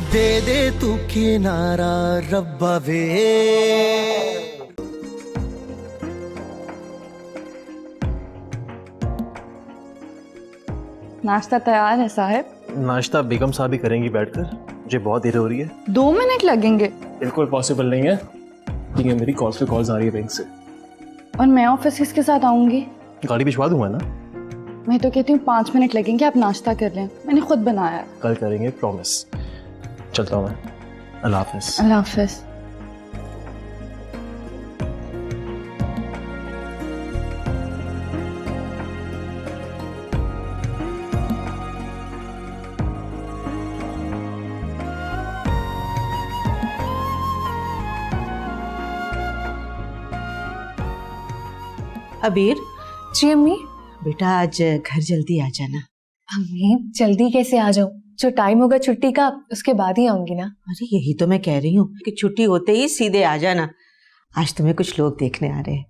दे दे तू किनारा रब्बा वे। नाश्ता तैयार है साहब। नाश्ता बेगम साहब ही करेंगी बैठकर, मुझे बहुत देर हो रही है। 2 मिनट लगेंगे। बिल्कुल पॉसिबल नहीं है, ठीक है, मेरी कॉल्स पे कॉल्स आ रही है बैंक से। और मैं ऑफिस किसके साथ आऊंगी? गाड़ी भिजवा दूंगा ना। मैं तो कहती हूँ 5 मिनट लगेंगे, आप नाश्ता कर लें, मैंने खुद बनाया है। कल करेंगे, प्रॉमिस। चलता हूँ मैं, अल्लाह हाफिज। अल्लाह हाफिज। अबीर, जी अम्मी। बेटा आज घर जल्दी आ जाना। अम्मी जल्दी कैसे आ जाऊं? जो टाइम होगा छुट्टी का उसके बाद ही आऊंगी ना। अरे यही तो मैं कह रही हूँ कि छुट्टी होते ही सीधे आ जाना। आज तुम्हें कुछ लोग देखने आ रहे हैं।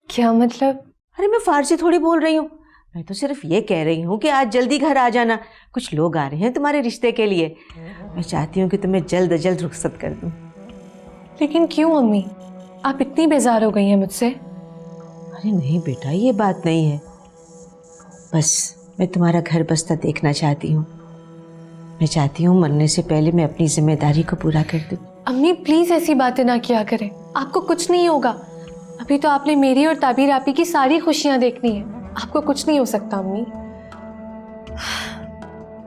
क्या मतलब? अरे मैं फारसी थोड़ी बोल रही हूँ, मैं तो सिर्फ ये कह रही हूँ कि आज जल्दी घर आ जाना। कुछ लोग आ रहे हैं तुम्हारे रिश्ते के लिए। मैं चाहती हूँ कि तुम्हें जल्द अज जल्द रुखसत कर दूँ। लेकिन क्यों अम्मी, आप इतनी बेजार हो गई हैं मुझसे? अरे नहीं बेटा, ये बात नहीं है, बस मैं तुम्हारा घर बसता देखना चाहती हूँ। मैं चाहती हूँ मरने से पहले मैं अपनी जिम्मेदारी को पूरा कर दूँ। अम्मी प्लीज ऐसी बातें ना किया करें, आपको कुछ नहीं होगा। अभी तो आपने मेरी और ताबीर आपी की सारी खुशियां देखनी है, आपको कुछ नहीं हो सकता अम्मी।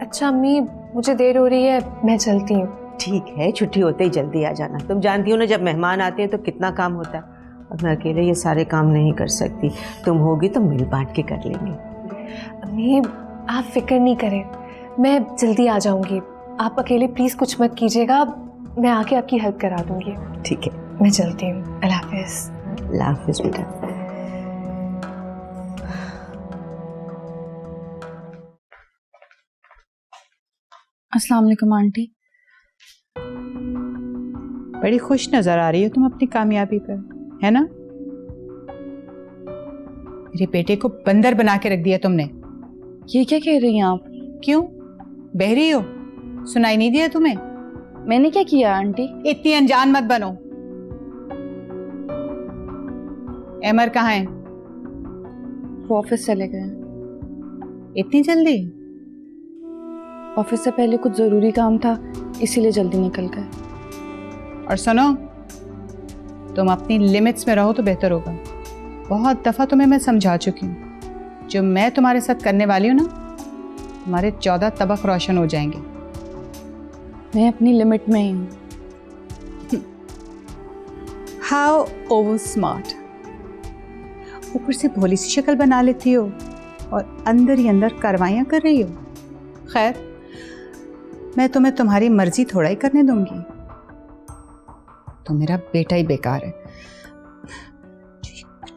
अच्छा अम्मी, मुझे देर हो रही है, मैं चलती हूँ। ठीक है, छुट्टी होते ही जल्दी आ जाना। तुम जानती हो ना जब मेहमान आते हैं तो कितना काम होता है, और मैं अकेले ये सारे काम नहीं कर सकती। तुम होगी तो मिल बांट के कर लेंगे। अम्मी आप फिक्र नहीं करें, मैं जल्दी आ जाऊंगी। आप अकेले प्लीज कुछ मत कीजिएगा, मैं आके आपकी हेल्प करा दूंगी। ठीक है, मैं चलती हूँ, अल्लाह हाफिज। अल्लाह हाफिज बेटा। अस्सलाम वालेकुम आंटी। बड़ी खुश नजर आ रही हो तुम अपनी कामयाबी पर, है ना? मेरे बेटे को बंदर बना के रख दिया तुमने। ये क्या कह रही हैं आप? क्यों, बहरी हो? सुनाई नहीं दिया तुम्हें? मैंने क्या किया आंटी? इतनी अनजान मत बनो। एमर कहाँ है? वो ऑफिस चले गए। इतनी जल्दी? ऑफिस से पहले कुछ जरूरी काम था, इसीलिए जल्दी निकल गए। और सुनो, तुम अपनी लिमिट्स में रहो तो बेहतर होगा। बहुत दफा तुम्हें मैं समझा चुकी हूँ, जो मैं तुम्हारे साथ करने वाली हूँ ना, तुम्हारे 14 तबक रोशन हो जाएंगे। मैं अपनी लिमिट में ही हूँ। How over smart. ऊपर से भोली सी शक्ल बना लेती हो और अंदर ही अंदर कार्रवाइयाँ कर रही हो। खैर, मैं तुम्हें तुम्हारी मर्जी थोड़ा ही करने दूंगी। तो मेरा बेटा ही बेकार है,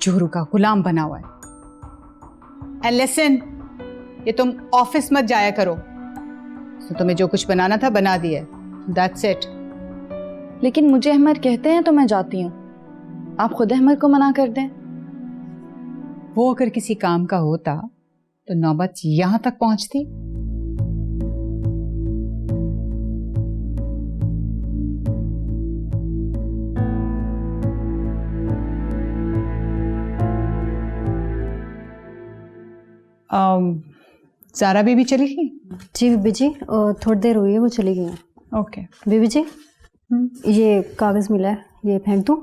चोरू का गुलाम बना हुआ है। एंड लिसन, ये तुम ऑफिस मत जाया करो। तो तुम्हें जो कुछ बनाना था बना दिया, दैट्स इट। लेकिन मुझे अहमद कहते हैं तो मैं जाती हूँ, आप खुद अहमद को मना कर दें। वो अगर किसी काम का होता तो नौबत यहां तक पहुंचती। ज़ारा बीबी चली गई? जी बीबी जी, थोड़ी देर हुई है, वो चली गई हैं। ओके बीबी जी, ये कागज़ मिला है, ये फेंक दूँ?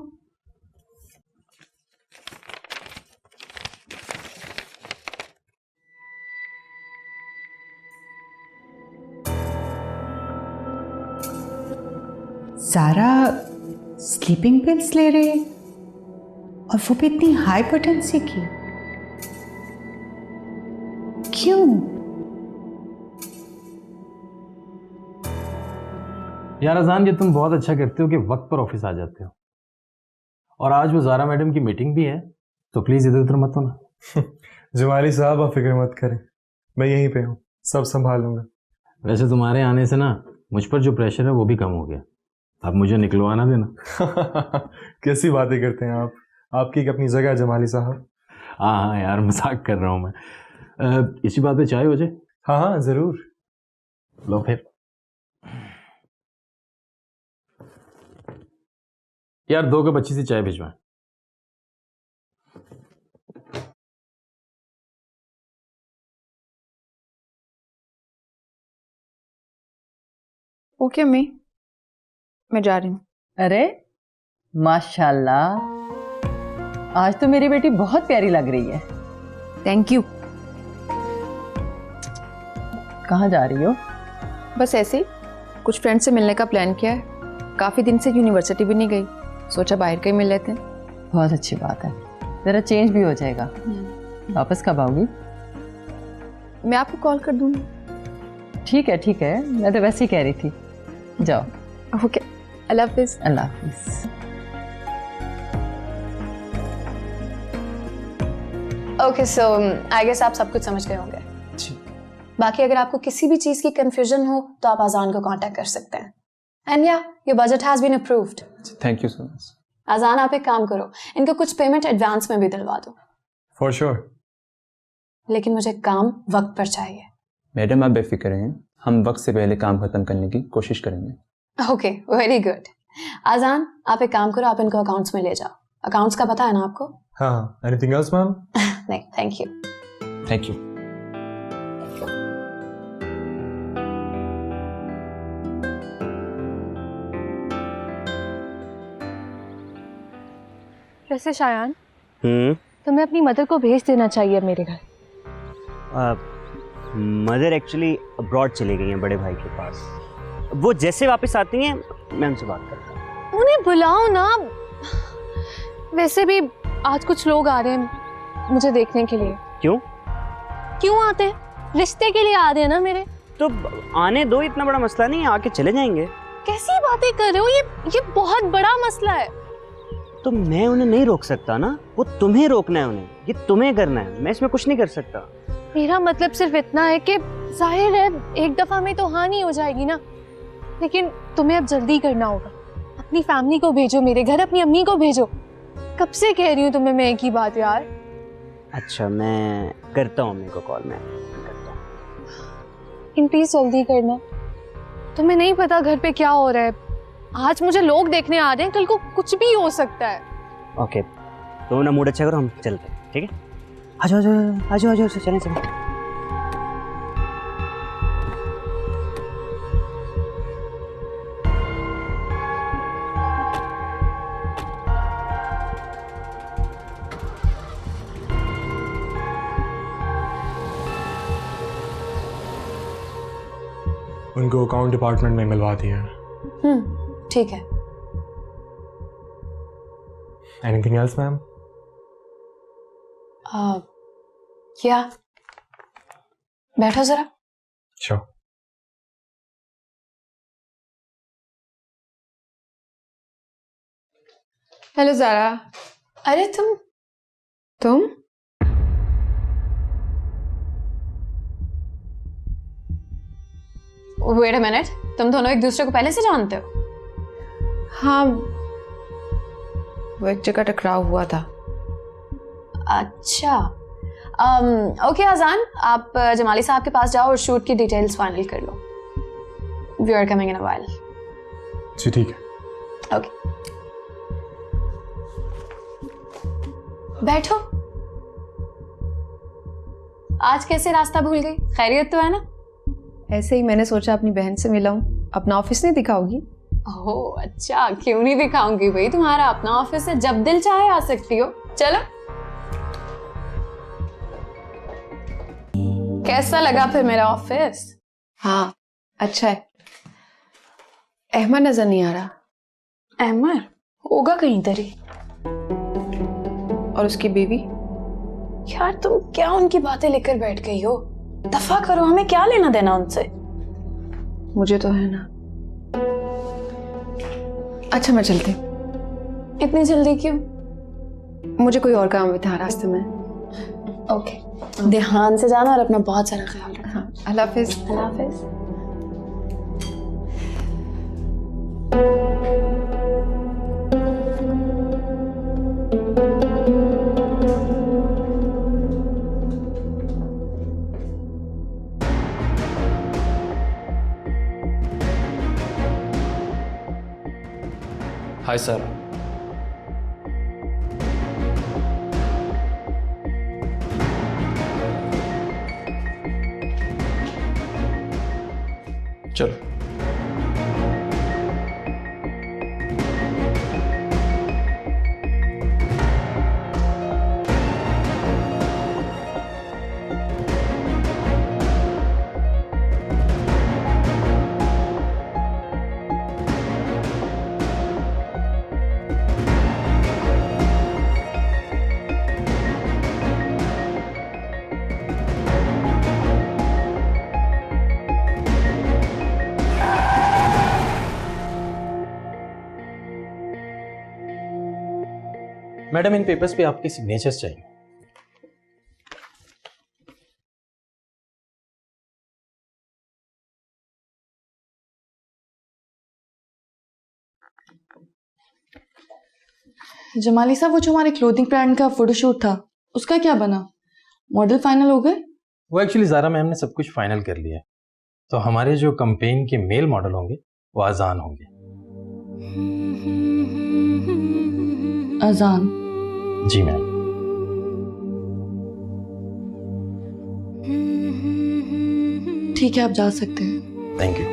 ज़ारा स्लीपिंग पिल्स ले रही है, और वो भी इतनी हाई पोटेंसी की। क्यों? यार अजान, ये तुम बहुत अच्छा करते हो कि वक्त पर ऑफिस आ जाते हो। और आज वो ज़ारा मैडम की मीटिंग भी है, तो प्लीज़ इधर उधर मत होना। जमाली साहब आप फिक्र मत करें, मैं यहीं पे हूँ, सब संभाल लूँगा। वैसे तुम्हारे आने से ना मुझ पर जो प्रेशर है वो भी कम हो गया, अब मुझे निकलवाना देना। कैसी बातें करते हैं आप, आपकी एक अपनी जगह है जमाली साहब। हाँ यार, मजाक कर रहा हूँ मैं। इसी बात पे चाय हो जाए? हाँ हाँ ज़रूर। लो फिर। यार 2 कप अच्छी सी चाय भिजवाएं। ओके मैं जा रही हूँ। अरे माशाल्लाह, आज तो मेरी बेटी बहुत प्यारी लग रही है। Thank you. कहाँ जा रही हो? बस ऐसे ही कुछ फ्रेंड से मिलने का प्लान किया है। काफ़ी दिन से यूनिवर्सिटी भी नहीं गई, सोचा बाहर का ही मिल लेते हैं। बहुत अच्छी बात है, जरा चेंज भी हो जाएगा। वापस कब आओगी? मैं आपको कॉल कर दूँगी। ठीक है, मैं तो वैसे ही कह रही थी। जाओ। ओके, अल्लाह हाफिज़। अल्लाह हाफिज़। ओके, सो आई गेस आप सब कुछ समझ गए होंगे। बाकी अगर आपको किसी भी चीज़ की कंफ्यूजन हो तो आप अजान को कांटेक्ट कर सकते हैं। And yeah your budget has been approved. Thank you so much. Azaan, आप एक काम करो, इनको कुछ पेमेंट एडवांस में भी दिलवा दो। For sure. लेकिन मुझे काम वक्त पर चाहिए। मैडम आप बेफिक्र हैं, हम वक्त से पहले काम खत्म करने की कोशिश करेंगे। Okay, very good. अजान, आप एक काम करो, आप इनको अकाउंट्स में ले जाओ। अकाउंट्स का पता है ना आपको? हाँ, एनीथिंग एल्स मैम? नहीं, थैंक यू। Thank you. वैसे शायान, तुम्हें अपनी मदर को भेज देना चाहिए मेरे घर। मदर एक्चुअली अब्रॉड चली गई हैं बड़े भाई के पास। वो जैसे वापस आती हैं मैं उनसे बात करता हूँ। उन्हें बुलाओ ना। वैसे भी आज कुछ लोग आ रहे हैं मुझे देखने के लिए। क्यों आते हैं? रिश्ते के लिए आ रहे हैं ना मेरे। तो आने दो, इतना बड़ा मसला नहीं है, आके चले जाएंगे। कैसी बातें कर रहे हो? ये बहुत बड़ा मसला है। तो मैं उन्हें नहीं रोक सकता ना, वो तुम्हें रोकना है, उन्हें ये तुम्हें करना है, मैं इसमें कुछ नहीं कर सकता। मेरा मतलब सिर्फ इतना है कि जाहिर है एक दफा में तो हानि हो जाएगी ना, लेकिन तुम्हें अब जल्दी करना होगा। अपनी फैमिली को भेजो मेरे घर, अपनी अम्मी को भेजो। कब से कह रही हूँ तुम्हें मैं एक ही बात यार। अच्छा, मैं करता हूँ अम्मी को कॉल, मैं करता हूँ। लेकिन प्लीज जल्दी करना। तुम्हें नहीं पता घर पे क्या हो रहा है। आज मुझे लोग देखने आ रहे हैं, कल को कुछ भी हो सकता है। ओके, तो ना मूड अच्छा करो, हम चलते हैं, ठीक है? आ जाओ, चलें। उनको अकाउंट डिपार्टमेंट में मिलवा दिया। ठीक है। Anything else ma'am? क्या? बैठो जरा। श्योर। हेलो ज़ारा। अरे तुम वेट अ मिनट, तुम दोनों एक दूसरे को पहले से जानते हो? हाँ, वो एक जगह टकराव हुआ था। अच्छा। ओके अजान, आप जमाली साहब के पास जाओ और शूट की डिटेल्स फाइनल कर लो। We are coming in a while. जी ठीक है। ओके, बैठो। आज कैसे रास्ता भूल गई? खैरियत तो है ना? ऐसे ही मैंने सोचा अपनी बहन से मिलाऊं। अपना ऑफिस नहीं दिखाओगी? ओह अच्छा, क्यों नहीं दिखाऊंगी भाई, तुम्हारा अपना ऑफिस है, जब दिल चाहे आ सकती हो। चलो। कैसा लगा फिर मेरा ऑफिस? हाँ, अच्छा है। अहमद नजर नहीं आ रहा। अहमद होगा कहीं तरी। और उसकी बीवी? यार तुम क्या उनकी बातें लेकर बैठ गई हो? दफा करो, हमें क्या लेना देना उनसे। मुझे तो है ना। अच्छा मैं चलती। इतनी जल्दी क्यों? मुझे कोई और काम भी था रास्ते में। ओके, ध्यान से जाना और अपना बहुत सारा ख्याल रखना। हाँ, अल्लाह हाफिज। अल्लाह हाफिज। हाय सर, चलो। मैडम, इन पेपर्स पे आपके सिग्नेचर्स चाहिए। जमाली साहब, वो जो हमारे क्लोथिंग ब्रांड का फोटोशूट था उसका क्या बना? मॉडल फाइनल हो गए? वो एक्चुअली ज़ारा मैम ने सब कुछ फाइनल कर लिया, तो हमारे जो कंपेन के मेल मॉडल होंगे वो अजान होंगे। अजान? जी मैम। ठीक है, आप जा सकते हैं। Thank you.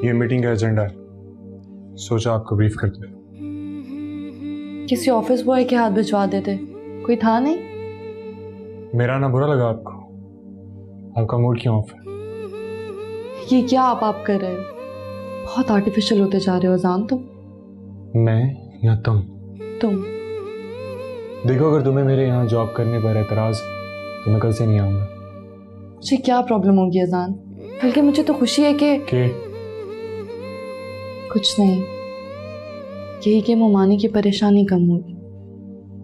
ये मीटिंग का एजेंडा है, सोचा आपको ब्रीफ करते हैं। किसी ऑफिस बॉय के हाथ भिजवा देते, कोई था नहीं। मेरा ना बुरा लगा आपको? आपका मूड क्यों ऑफ है? ये क्या आप कर रहे हो? बहुत आर्टिफिशियल होते जा रहे हो अजान तुम। मैं या तुम? तुम। देखो, अगर तुम्हें मेरे यहाँ जॉब करने पर एतराज तो मैं कल से नहीं आऊंगा। मुझे क्या प्रॉब्लम होगी अजान? बल्कि मुझे तो खुशी है कि कुछ नहीं, यही कि मोमानी की परेशानी कम हुई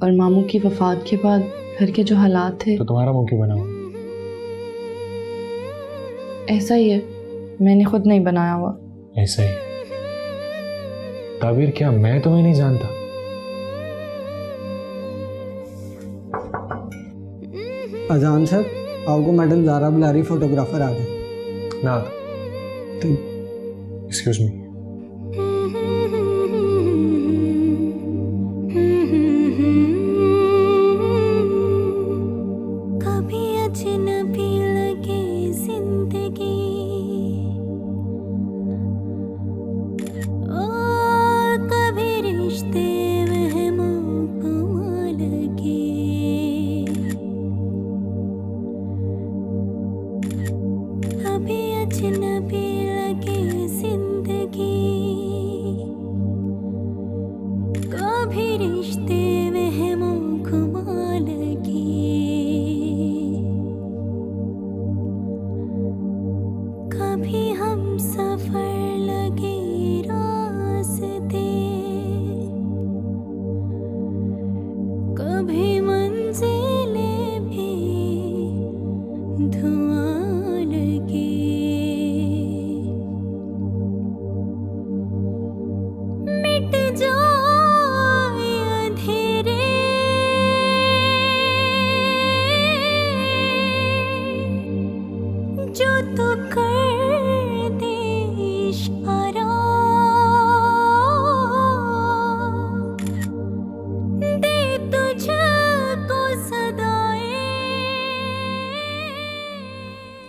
और मामू की वफात के बाद घर के जो हालात थे। तो तुम्हारा मुंह क्यों बना हुआ? ऐसा ही है, मैंने खुद नहीं बनाया हुआ। ऐसा ही? ताबीर, क्या मैं तुम्हें नहीं जानता? अजान सर, आपको मैडम ज़ारा बुला रही, फोटोग्राफर आ गए। ना एक्सक्यूज मी।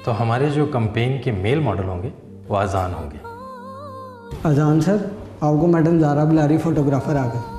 तो हमारे जो कंपेन के मेल मॉडल होंगे वो अजान होंगे। अजान सर, आपको मैडम ज़ारा बुला रही, फोटोग्राफर आ गए।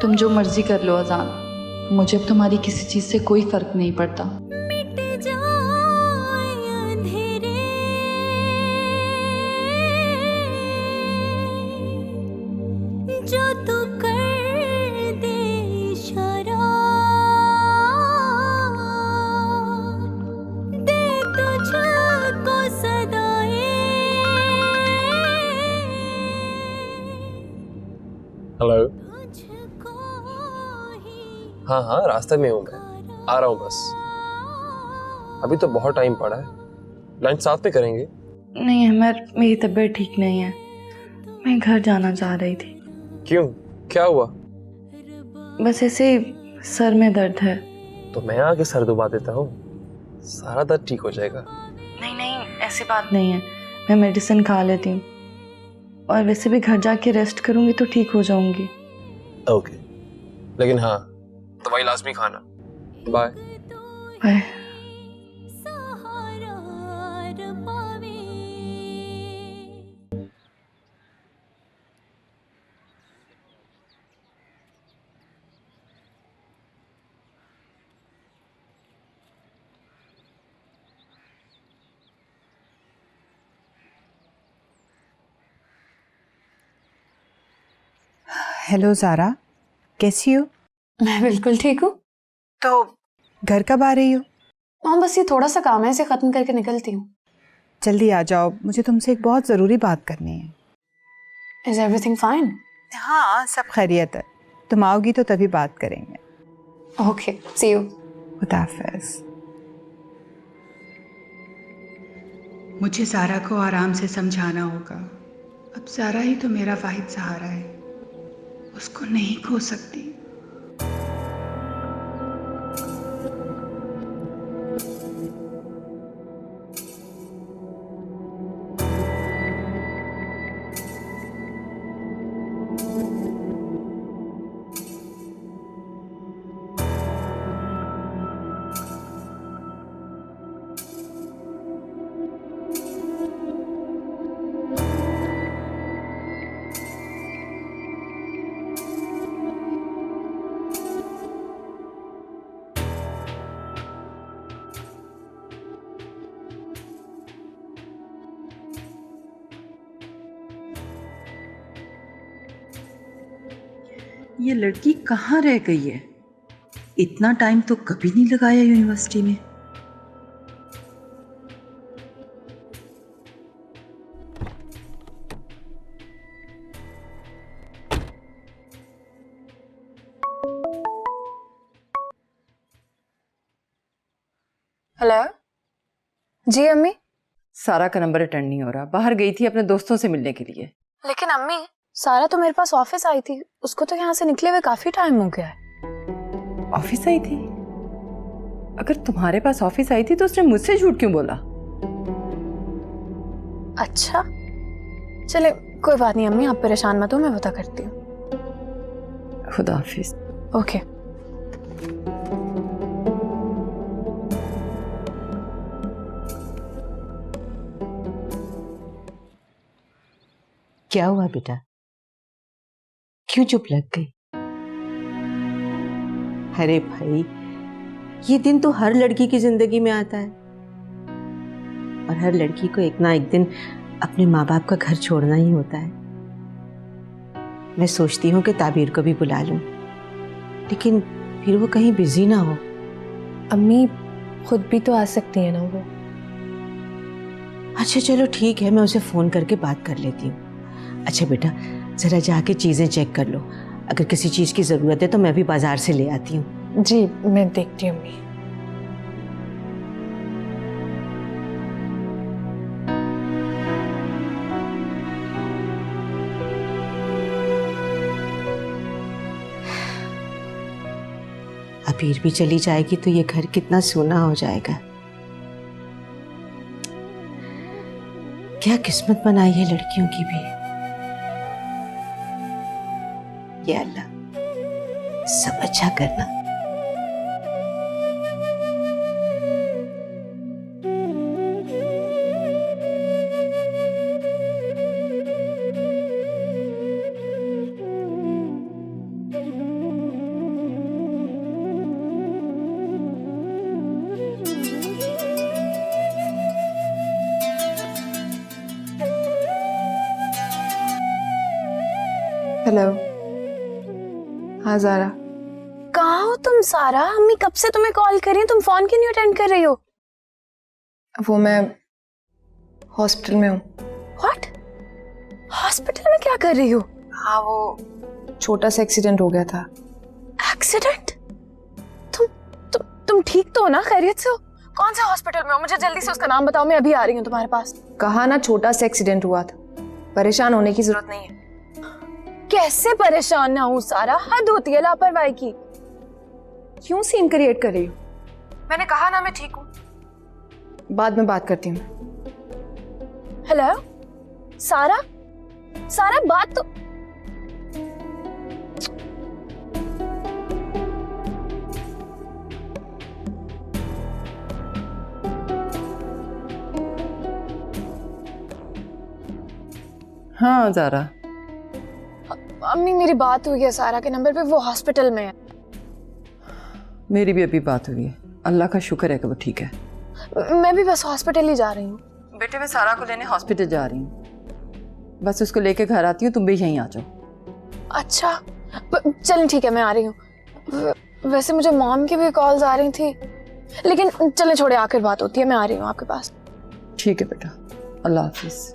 तुम जो मर्जी कर लो अजान, मुझे अब तुम्हारी किसी चीज़ से कोई फर्क नहीं पड़ता। हेलो। हाँ हाँ, रास्ते में हूँ मैं, आ रहा हूँ बस। अभी तो बहुत टाइम पड़ा है, लंच साथ में करेंगे। नहीं अमर, मेरी तबीयत ठीक नहीं है, मैं घर जाना चाह रही थी। क्यों, क्या हुआ? बस ऐसे सर में दर्द है। तो मैं आके सर दुबा देता हूँ, सारा दर्द ठीक हो जाएगा। नहीं नहीं, ऐसी बात नहीं है, मैं मेडिसिन खा लेती हूँ और वैसे भी घर जाके रेस्ट करूंगी तो ठीक हो जाऊंगी। ओके, लेकिन हाँ, दवाई लाजमी खाना। Bye bye. हेलो ज़ारा, कैसी हो? मैं बिल्कुल ठीक हूँ। तो घर कब आ रही हो? माँ बस ये थोड़ा सा काम है, इसे ख़त्म करके निकलती हूँ। जल्दी आ जाओ, मुझे तुमसे एक बहुत ज़रूरी बात करनी है। Is everything fine? हाँ, सब खैरियत है। तुम आओगी तो तभी बात करेंगे। Okay, see you. खुदा हाफिज़। मुझे ज़ारा को आराम से समझाना होगा। अब ज़ारा ही तो मेरा वाहिद सहारा है, उसको नहीं खो सकती। ये लड़की कहाँ रह गई है? इतना टाइम तो कभी नहीं लगाया यूनिवर्सिटी में। हेलो जी अम्मी। सारा का नंबर अटेंड नहीं हो रहा, बाहर गई थी अपने दोस्तों से मिलने के लिए। लेकिन अम्मी, सारा तो मेरे पास ऑफिस आई थी, उसको तो यहाँ से निकले हुए काफी टाइम हो गया है। ऑफिस आई थी? अगर तुम्हारे पास ऑफिस आई थी तो उसने मुझसे झूठ क्यों बोला? अच्छा चले, कोई बात नहीं अम्मी, आप परेशान मत हो, मैं पता करती हूँ। खुदा हाफिज। ओके। क्या हुआ बेटा, क्यों चुप लग गई? अरे भाई, ये दिन तो हर लड़की की जिंदगी में आता है और हर लड़की को एक ना एक दिन अपने माँ बाप का घर छोड़ना ही होता है। मैं सोचती हूँ कि ताबीर को भी बुला लूं, लेकिन फिर वो कहीं बिजी ना हो। अम्मी खुद भी तो आ सकती है ना वो। अच्छा चलो ठीक है, मैं उसे फोन करके बात कर लेती हूँ। अच्छा बेटा, जरा जाके चीजें चेक कर लो, अगर किसी चीज की जरूरत है तो मैं भी बाजार से ले आती हूँ। जी मैं देखती हूँ अम्मी। अबीर भी चली जाएगी तो ये घर कितना सूना हो जाएगा। क्या किस्मत बनाई है लड़कियों की भी। ये अल्लाह सब अच्छा करना। हेलो। हाँ ज़ारा। कहाँ हो तुम सारा? अम्मी कब से तुम्हें कॉल कर रही है, तुम फोन क्यों नहीं अटेंड कर रही हो? वो मैं हॉस्पिटल में हूँ। व्हाट? हॉस्पिटल में क्या कर रही हो? हाँ, वो छोटा सा एक्सीडेंट हो गया था। एक्सीडेंट? तुम ठीक तो हो ना? खैरियत से हो? कौन सा हॉस्पिटल में हो? मुझे जल्दी से उसका नाम बताओ, मैं अभी आ रही हूँ तुम्हारे पास। कहा ना छोटा सा एक्सीडेंट हुआ था, परेशान होने की जरूरत नहीं है। कैसे परेशान ना हूँ सारा? हद होती है लापरवाही की। क्यों सीन क्रिएट कर रही हो? मैंने कहा ना मैं ठीक हूँ। बाद में बात करती हूँ। हेलो सारा? सारा बात तो हाँ ज़ारा। अम्मी मेरी बात हुई है सारा के नंबर पे, वो हॉस्पिटल में है। मेरी भी अभी बात हुई है, अल्लाह का शुक्र है कि वो ठीक है। मैं भी बस हॉस्पिटल ही जा रही हूँ। बेटे मैं सारा को लेने हॉस्पिटल जा रही हूँ, बस उसको लेके घर आती हूँ, तुम भी यहीं आ जाओ। अच्छा चलें ठीक है, मैं आ रही हूँ। वैसे मुझे मॉम की भी कॉल्स आ रही थी, लेकिन चलें छोड़े, आखिर बात होती है, मैं आ रही हूँ आपके पास। ठीक है बेटा, अल्लाह हाफिज।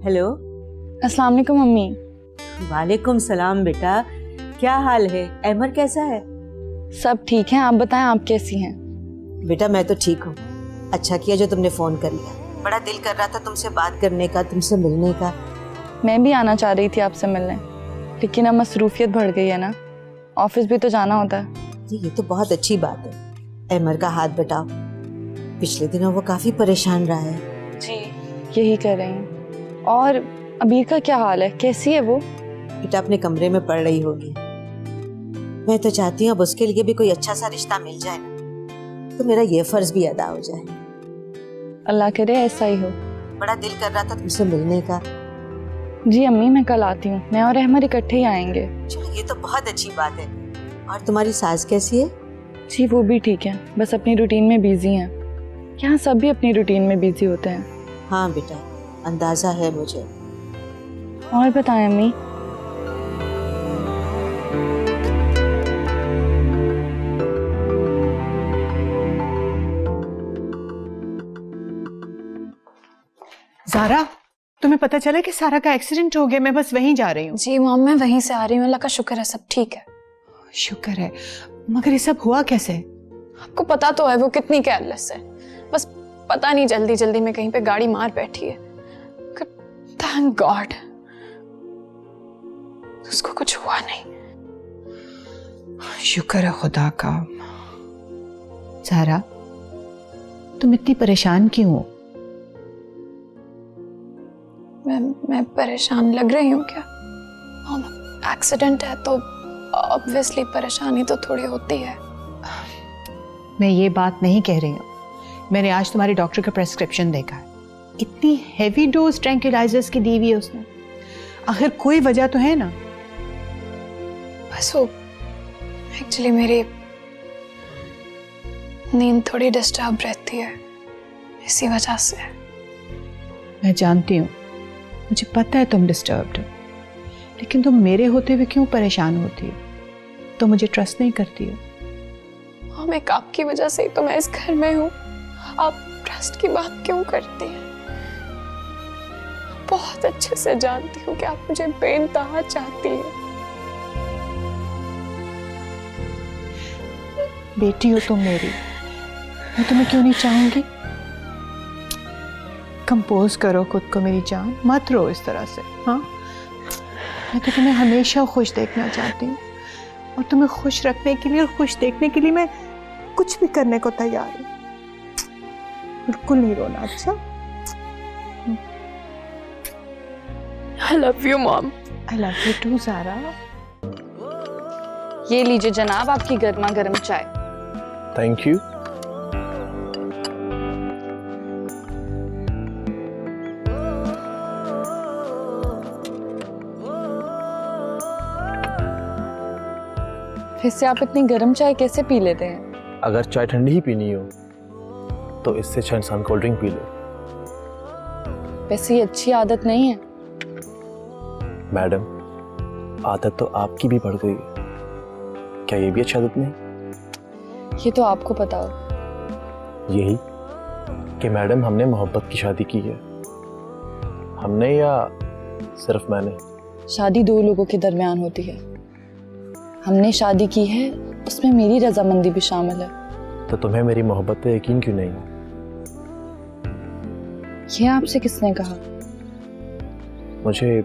हेलो। अस्सलाम वालेकुम मम्मी। वालेकुम सलाम बेटा, क्या हाल है? अहमर कैसा है? सब ठीक है, आप बताएं आप कैसी हैं? बेटा मैं तो ठीक हूँ। अच्छा किया जो तुमने फ़ोन कर लिया, बड़ा दिल कर रहा था तुमसे बात करने का, तुमसे मिलने का। मैं भी आना चाह रही थी आपसे मिलने, लेकिन अब मसरूफियत बढ़ गई है ना, ऑफिस भी तो जाना होता है। ये तो बहुत अच्छी बात है। अहमर का हाथ बटाओ, पिछले दिनों वो काफ़ी परेशान रहा है। जी यही कर रही हैं। और अबीर का क्या हाल है, कैसी है वो? बेटा अपने कमरे में पड़ रही होगी। मैं तो चाहती हूँ अब उसके लिए भी कोई अच्छा सा रिश्ता मिल जाए ना, तो मेरा ये फर्ज भी अदा हो जाए। अल्लाह करे ऐसा ही हो। बड़ा दिल कर रहा था तुमसे मिलने का। जी अम्मी मैं कल आती हूँ, मैं और अहमद इकट्ठे ही आएंगे। चलो ये तो बहुत अच्छी बात है। और तुम्हारी सास कैसी है? जी वो भी ठीक है, बस अपनी रूटीन में बिजी हैं। यहाँ सब भी अपनी रूटीन में बिजी होते हैं। हाँ बेटा अंदाजा है मुझे। और बताएं अम्मी? ज़ारा तुम्हें पता चला कि सारा का एक्सीडेंट हो गया? मैं बस वहीं जा रही हूँ। जी मॉम मैं वहीं से आ रही हूँ, अल्लाह का शुक्र है सब ठीक है। शुक्र है, मगर ये सब हुआ कैसे? आपको पता तो है वो कितनी केयरलेस है, बस पता नहीं जल्दी जल्दी में कहीं पे गाड़ी मार बैठी है। थैंक गॉड उसको कुछ हुआ नहीं। शुक्र है खुदा का। ज़ारा तुम इतनी परेशान क्यों हो? मैं परेशान लग रही हूँ क्या? एक्सीडेंट है तो ऑब्वियसली परेशानी तो थोड़ी होती है। मैं ये बात नहीं कह रही हूँ, मैंने आज तुम्हारे डॉक्टर का प्रेस्क्रिप्शन देखा है, इतनी हैवी डोज ट्रैंक्विलाइजर्स की दी हुई है उसने। आखिर कोई वजह तो है ना? बस वो एक्चुअली मेरी नींद थोड़ी डिस्टर्ब रहती है, इसी वजह से। मैं जानती हूँ, मुझे पता है तुम डिस्टर्ब्ड हो, लेकिन तुम मेरे होते हुए क्यों परेशान होती हो? तो मुझे ट्रस्ट नहीं करती हो? हम एक आपकी वजह से ही तो मैं इस घर में हूँ, आप ट्रस्ट की बात क्यों करती हैं? बहुत अच्छे से जानती हूँ कि आप मुझे बेइंतहा चाहती हैं। बेटी हो तुम मेरी, मैं तुम्हें क्यों नहीं चाहूंगी? कंपोज करो खुद को मेरी जान, मत रो इस तरह से। हाँ मैं तो तुम्हें हमेशा खुश देखना चाहती हूँ, और तुम्हें खुश रखने के लिए और खुश देखने के लिए मैं कुछ भी करने को तैयार हूँ। बिल्कुल नहीं रोना, अच्छा? I love you mom. I love you too Zaara. ये लीजिए जनाब आपकी गर्मा गर्म चाय। Thank you. फिर से आप इतनी गर्म चाय कैसे पी लेते हैं? अगर चाय ठंडी ही पीनी हो तो इससे अच्छा इंसान कोल्ड ड्रिंक पी लो। वैसे ये अच्छी आदत नहीं है। मैडम, आदत तो आपकी भी बढ़ गई है, क्या ये भी अच्छी आदत नहीं? ये तो आपको पता हो। यही कि मैडम हमने मोहब्बत की शादी की है। हमने या सिर्फ मैंने? शादी दो लोगों के दरमियान होती है। हमने शादी की है, उसमें मेरी रजामंदी भी शामिल है। तो तुम्हें मेरी मोहब्बत पे यकीन क्यों नहीं? ये आपसे किसने कहा? मुझे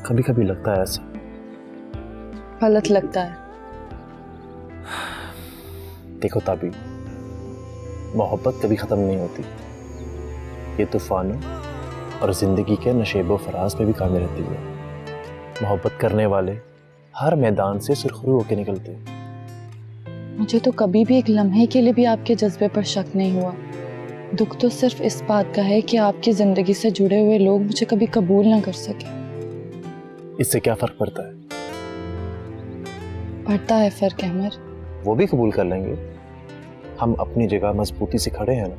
कभी कभी लगता है ऐसा। गलत लगता है। देखो ताबी, मोहब्बत कभी ख़त्म नहीं होती। ये तूफानों और ज़िंदगी के नशेबो फराज पे भी कायम रहती है। मोहब्बत करने वाले हर मैदान से सुरखरू होकर निकलते हैं। मुझे तो कभी भी एक लम्हे के लिए भी आपके जज्बे पर शक नहीं हुआ। दुख तो सिर्फ इस बात का है कि आपकी ज़िंदगी से जुड़े हुए लोग मुझे कभी कबूल ना कर सके। इससे क्या फ़र्क पड़ता है? पड़ता है फ़र्क अहमर। वो भी कबूल कर लेंगे। हम अपनी जगह मजबूती से खड़े हैं ना।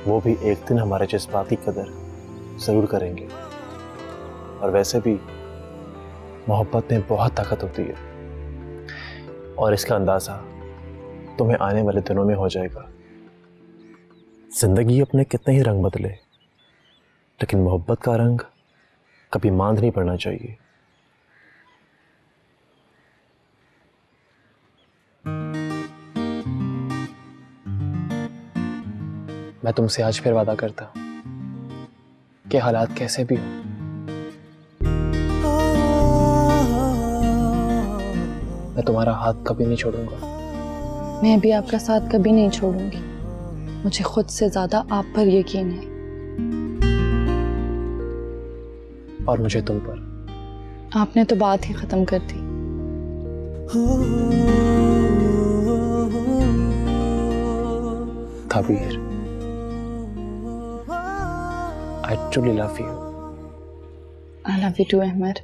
वो भी एक दिन हमारे जज्बात की कदर ज़रूर करेंगे। और वैसे भी मोहब्बत में बहुत ताकत होती है, और इसका अंदाज़ा तुम्हें आने वाले दिनों में हो जाएगा। जिंदगी अपने कितने ही रंग बदले, लेकिन मोहब्बत का रंग कभी मांद नहीं पड़ना चाहिए। मैं तुमसे आज फिर वादा करता हूं कि हालात कैसे भी हो, मैं तुम्हारा हाथ कभी नहीं छोड़ूंगा। मैं भी आपका साथ कभी नहीं छोड़ूंगी। मुझे खुद से ज्यादा आप पर यकीन है। और मुझे तुम पर। आपने तो बात ही खत्म कर दी। ताबीर, I truly love you. I love you too, Ahmar.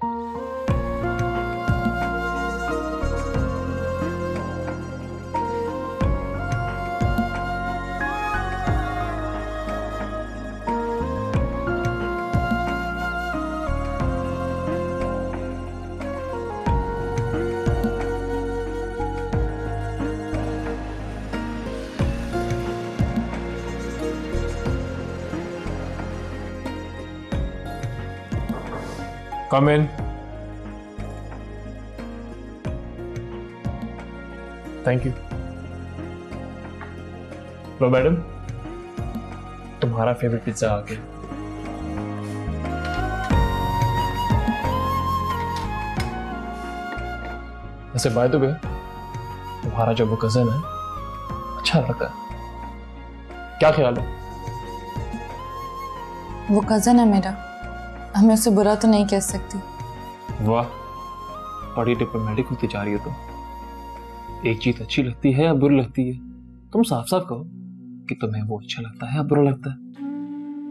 Come in. Thank you. Low madam, तुम्हारा फेवरेट पिज्जा आ गया। वैसे बाय द वे, तुम्हारा जो वो कजन है अच्छा लगता है, क्या ख्याल है? वो कजन है मेरा, हमें उसे बुरा तो नहीं कह सकती। वाह, बड़ी डिप्लोमेटिक होती जा रही है तुम। एक चीज अच्छी लगती है या बुरी लगती है, तुम साफ साफ कहो कि तुम्हें वो अच्छा लगता है या बुरा लगता है।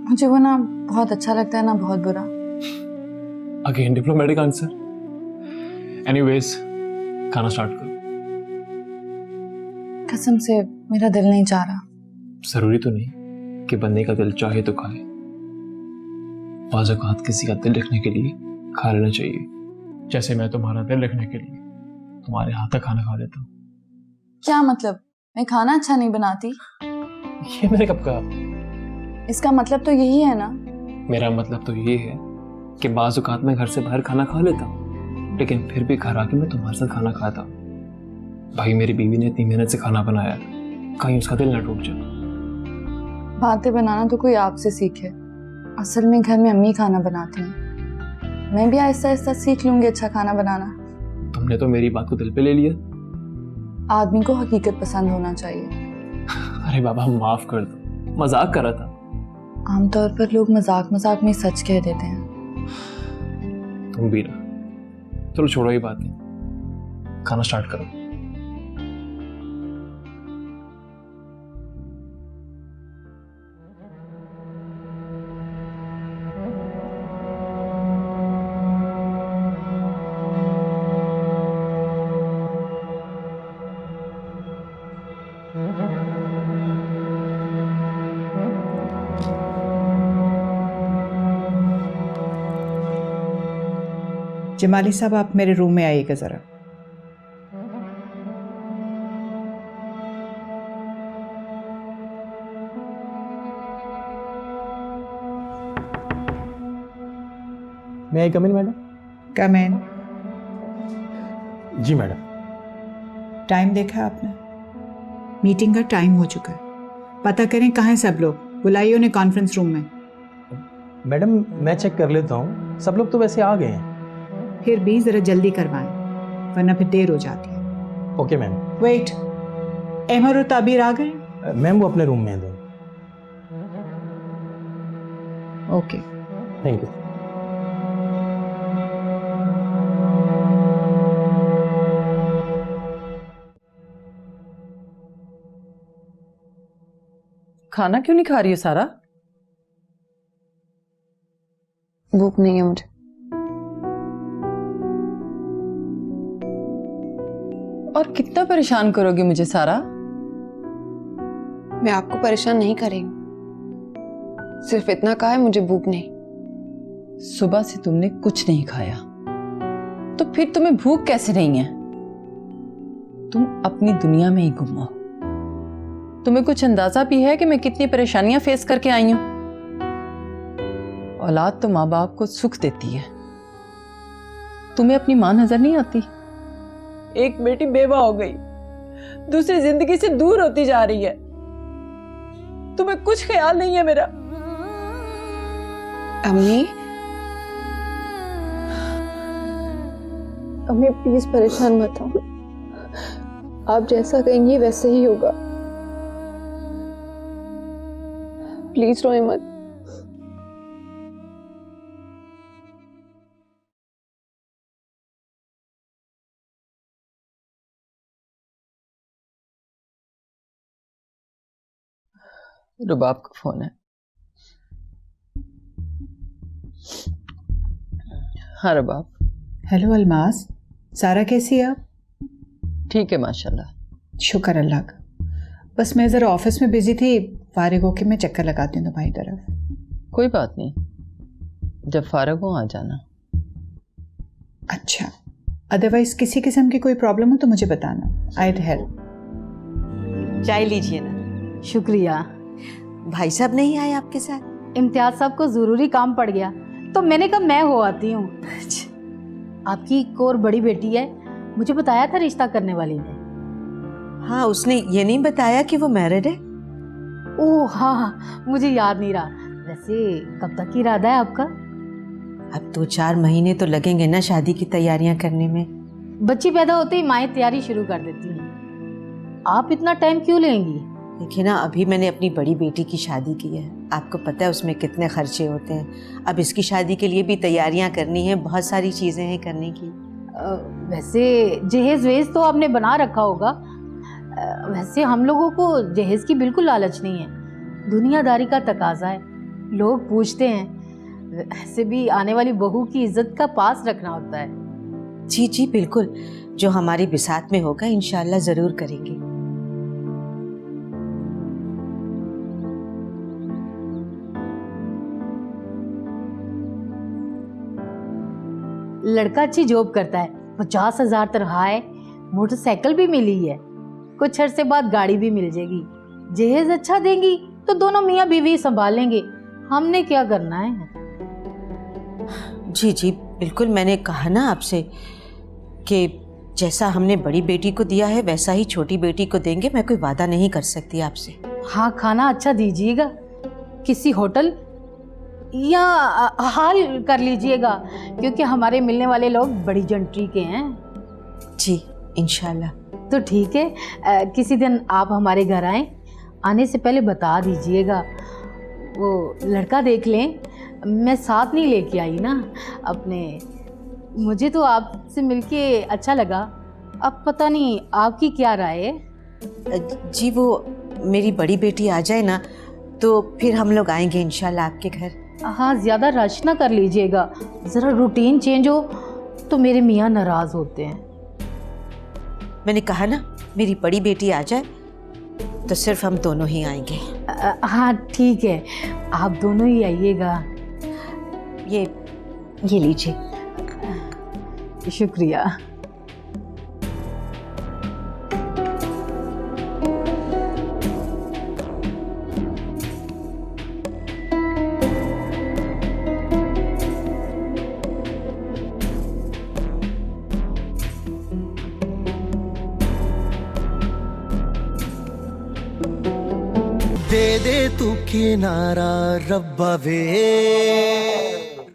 मुझे वो ना बहुत अच्छा लगता है ना बहुत बुरा। Again diplomatic answer. एनीवेज, खाना स्टार्ट करो। कसम से मेरा दिल नहीं चाह रहा। जरूरी तो नहीं कि बंदे का दिल चाहे तो खाए। बाज़ औक़ात किसी का दिल रखने के लिए खा लेना चाहिए। जैसे मैं तुम्हारा दिल रखने के लिए तुम्हारे हाथ का खाना खा लेता हूँ। क्या मतलब? मैं खाना अच्छा नहीं बनाती? ये मैंने कब कहा? इसका मतलब तो यही है ना? मेरा मतलब तो ये है कि बाज़ औक़ात मैं घर से बाहर खाना खा लेता हूँ, लेकिन फिर भी घर आके मैं तुम्हारे साथ खाना खाता हूँ। भाई, मेरी बीवी ने इतनी मेहनत से खाना बनाया, कहीं उसका दिल ना टूट जाए। बातें बनाना तो कोई आपसे सीखे, असल में घर में अम्मी खाना बनाती हैं। मैं भी आहिस्ता आहिस्ता सीख लूंगी अच्छा खाना बनाना। तुमने तो मेरी बात को दिल पे ले लिया। आदमी को हकीकत पसंद होना चाहिए। अरे बाबा, माफ कर दो, मजाक कर रहा था। आमतौर पर लोग मजाक मजाक में सच कह देते हैं। तुम भी ना। चलो छोड़ो ये बातें, खाना स्टार्ट करो। जमाली साहब, आप मेरे रूम में आइएगा ज़रा। मैं आई कम इन मैडम? कम इन। जी मैडम। टाइम देखा आपने? मीटिंग का टाइम हो चुका है। पता करें कहाँ हैं सब लोग, बुलाइए उन्हें कॉन्फ्रेंस रूम में। मैडम मैं चेक कर लेता हूँ, सब लोग तो वैसे आ गए हैं। फिर भी ज़रा जल्दी करवाएं, वरना फिर देर हो जाती है। Okay ma'am. वेट, अहमद और ताबीर आ गए? मैम वो अपने रूम में हैं दोनों। Okay, thank you. खाना क्यों नहीं खा रही हो सारा? भूख नहीं है मुझे। और कितना परेशान करोगी मुझे सारा? मैं आपको परेशान नहीं करेंगी, सिर्फ इतना कहा है मुझे भूख नहीं। सुबह से तुमने कुछ नहीं खाया, तो फिर तुम्हें भूख कैसे नहीं है? तुम अपनी दुनिया में ही गुम हो। तुम्हें कुछ अंदाजा भी है कि मैं कितनी परेशानियां फेस करके आई हूं? औलाद तो माँ बाप को सुख देती है। तुम्हें अपनी माँ नजर नहीं आती? एक बेटी बेवा हो गई, दूसरी जिंदगी से दूर होती जा रही है। तुम्हें कुछ ख्याल नहीं है मेरा? अम्मी, अम्मी प्लीज परेशान मत हो। आप जैसा कहेंगी वैसे ही होगा। प्लीज रोए मत। रुबाब का फोन है। हाँ रुबाब। हेलो अलमास, सारा कैसी है आप? ठीक है माशाल्लाह। शुक्र अल्लाह का। बस मैं ज़रा ऑफिस में बिजी थी, फारिग होके मैं चक्कर लगाती हूँ तुम्हारी तरफ। कोई बात नहीं, जब फारिग हो आ जाना। अच्छा, अदरवाइज किसी किस्म की कोई प्रॉब्लम हो तो मुझे बताना, आई विल हेल्प। चाय लीजिए ना। शुक्रिया। भाई साहब नहीं आए आपके साथ? इम्तियाज साहब को ज़रूरी काम पड़ गया तो मैंने कहा मैं हो आती हूँ। आपकी एक और बड़ी बेटी है, मुझे बताया था रिश्ता करने वाली ने। हाँ, उसने ये नहीं बताया कि वो मैरिड है? ओह हाँ, मुझे याद नहीं रहा। वैसे कब तक की इरादा है आपका? अब 2-4 महीने तो लगेंगे ना शादी की तैयारियां करने में। बच्ची पैदा होते ही माएँ तैयारी शुरू कर देती हैं। आप इतना टाइम क्यों लेंगी? देखिए ना, अभी मैंने अपनी बड़ी बेटी की शादी की है, आपको पता है उसमें कितने खर्चे होते हैं। अब इसकी शादी के लिए भी तैयारियां करनी है, बहुत सारी चीज़ें हैं करने की। वैसे जहेज वेज तो आपने बना रखा होगा। वैसे हम लोगों को जहेज की बिल्कुल लालच नहीं है, दुनियादारी का तकाजा है। लोग पूछते हैं, वैसे भी आने वाली बहू की इज्जत का पास रखना होता है। जी जी बिल्कुल, जो हमारी बिसात में होगा इंशाल्लाह ज़रूर करेंगे। लड़का अच्छी जॉब करता है, 50,000 तनख्वाह है, मोटरसाइकिल भी मिली है, कुछ अरसे बाद गाड़ी भी मिल जाएगी। जहेज अच्छा देंगी तो दोनों मियाँ बीवी संभालेंगे, हमने क्या करना है। जी जी बिल्कुल, मैंने कहा ना आपसे कि जैसा हमने बड़ी बेटी को दिया है वैसा ही छोटी बेटी को देंगे। मैं कोई वादा नहीं कर सकती आपसे। हाँ, खाना अच्छा दीजिएगा, किसी होटल या हाल कर लीजिएगा, क्योंकि हमारे मिलने वाले लोग बड़ी जंट्री के हैं। जी इंशाल्लाह। तो ठीक है, किसी दिन आप हमारे घर आएं, आने से पहले बता दीजिएगा। वो लड़का देख लें, मैं साथ नहीं लेके आई ना अपने। मुझे तो आपसे मिलके अच्छा लगा, अब पता नहीं आपकी क्या राय है। जी वो मेरी बड़ी बेटी आ जाए ना तो फिर हम लोग आएंगे इंशाल्लाह आपके घर। हाँ, ज़्यादा रश ना कर लीजिएगा, ज़रा रूटीन चेंज हो तो मेरे मियाँ नाराज़ होते हैं। मैंने कहा ना, मेरी बड़ी बेटी आ जाए तो सिर्फ हम दोनों ही आएंगे। हाँ ठीक है, आप दोनों ही आइएगा। ये लीजिए। शुक्रिया। दे दे तू किनारा रब्बा वे